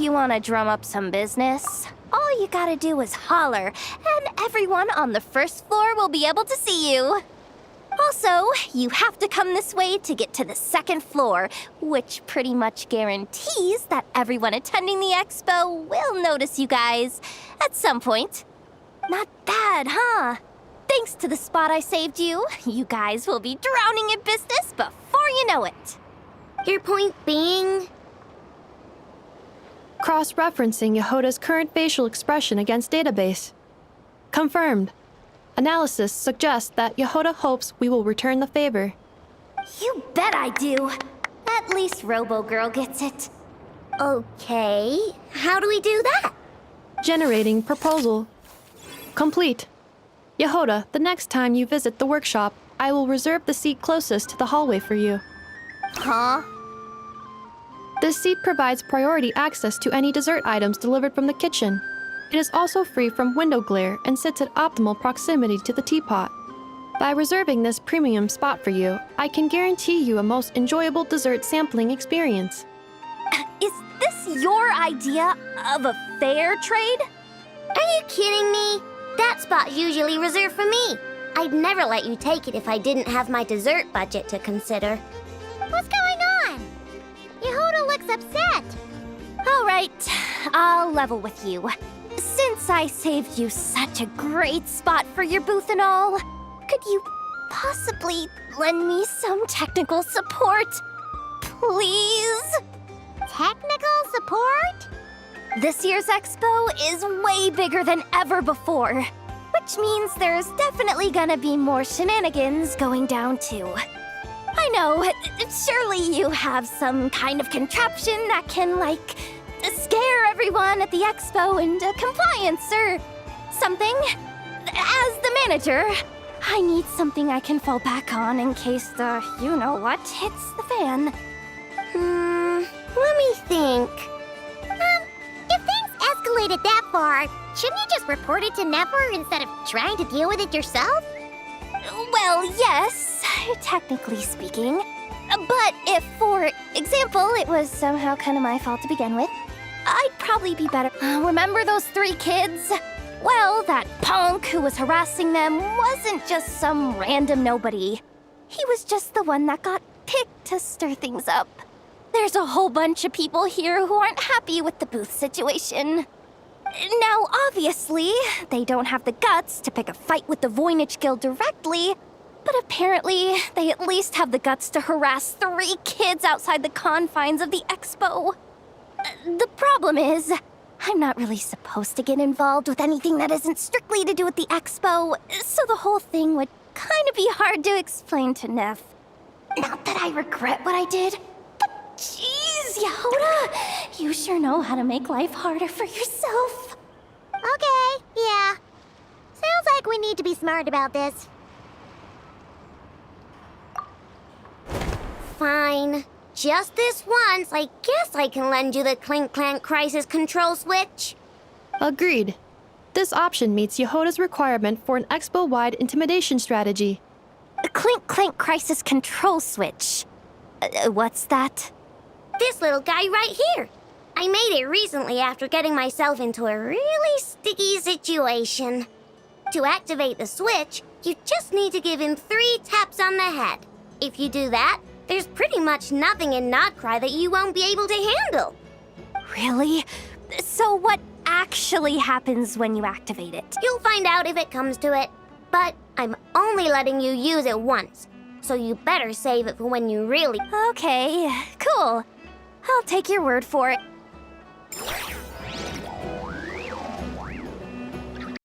you want to drum up some business, all you gotta do is holler, and everyone on the first floor will be able to see you. Also, you have to come this way to get to the second floor, which pretty much guarantees that everyone attending the expo will notice you guys at some point. Not bad, huh? Thanks to the spot I saved you, you guys will be drowning in business before you know it. Your point being? Cross-referencing Jahoda's current facial expression against database. Confirmed. Analysis suggests that Jahoda hopes we will return the favor. You bet I do. At least Robo-Girl gets it. Okay, how do we do that? Generating proposal. Complete. Jahoda, the next time you visit the workshop, I will reserve the seat closest to the hallway for you. Huh? This seat provides priority access to any dessert items delivered from the kitchen. It is also free from window glare and sits at optimal proximity to the teapot. By reserving this premium spot for you, I can guarantee you a most enjoyable dessert sampling experience. Is this your idea of a fair trade? Are you kidding me? That spot's usually reserved for me. I'd never let you take it if I didn't have my dessert budget to consider. What's going on? Jahoda looks upset. All right, I'll level with you. Since I saved you such a great spot for your booth and all, could you possibly lend me some technical support? Please? Technical support? This year's expo is way bigger than ever before, which means there's definitely gonna be more shenanigans going down too. I know, surely you have some kind of contraption that can, like, scare everyone at the expo into compliance or something. As the manager, I need something I can fall back on in case the you-know-what hits the fan. Let me think. If things escalated that far, shouldn't you just report it to Nefer instead of trying to deal with it yourself? Well, yes, technically speaking. But if, for example, it was somehow kind of my fault to begin with, I'd probably be better. Remember those 3 kids? Well, that punk who was harassing them wasn't just some random nobody. He was just the one that got picked to stir things up. There's a whole bunch of people here who aren't happy with the booth situation. Now, obviously, they don't have the guts to pick a fight with the Voynich Guild directly, but apparently, they at least have the guts to harass 3 kids outside the confines of the expo. The problem is, I'm not really supposed to get involved with anything that isn't strictly to do with the expo, so the whole thing would kind of be hard to explain to Neff. Not that I regret what I did, but jeez, Jahoda, you sure know how to make life harder for yourself. Okay, yeah. Sounds like we need to be smart about this. Fine. Just this once, I guess I can lend you the Clink Clank Crisis Control Switch. Agreed. This option meets Jahoda's requirement for an expo-wide intimidation strategy. A Clink Clank Crisis Control Switch. What's that? This little guy right here. I made it recently after getting myself into a really sticky situation. To activate the switch, you just need to give him 3 taps on the head. If you do that, there's pretty much nothing in Nodcry that you won't be able to handle. Really? So what actually happens when you activate it? You'll find out if it comes to it. But I'm only letting you use it once, so you better save it for when you really... Okay, cool. I'll take your word for it.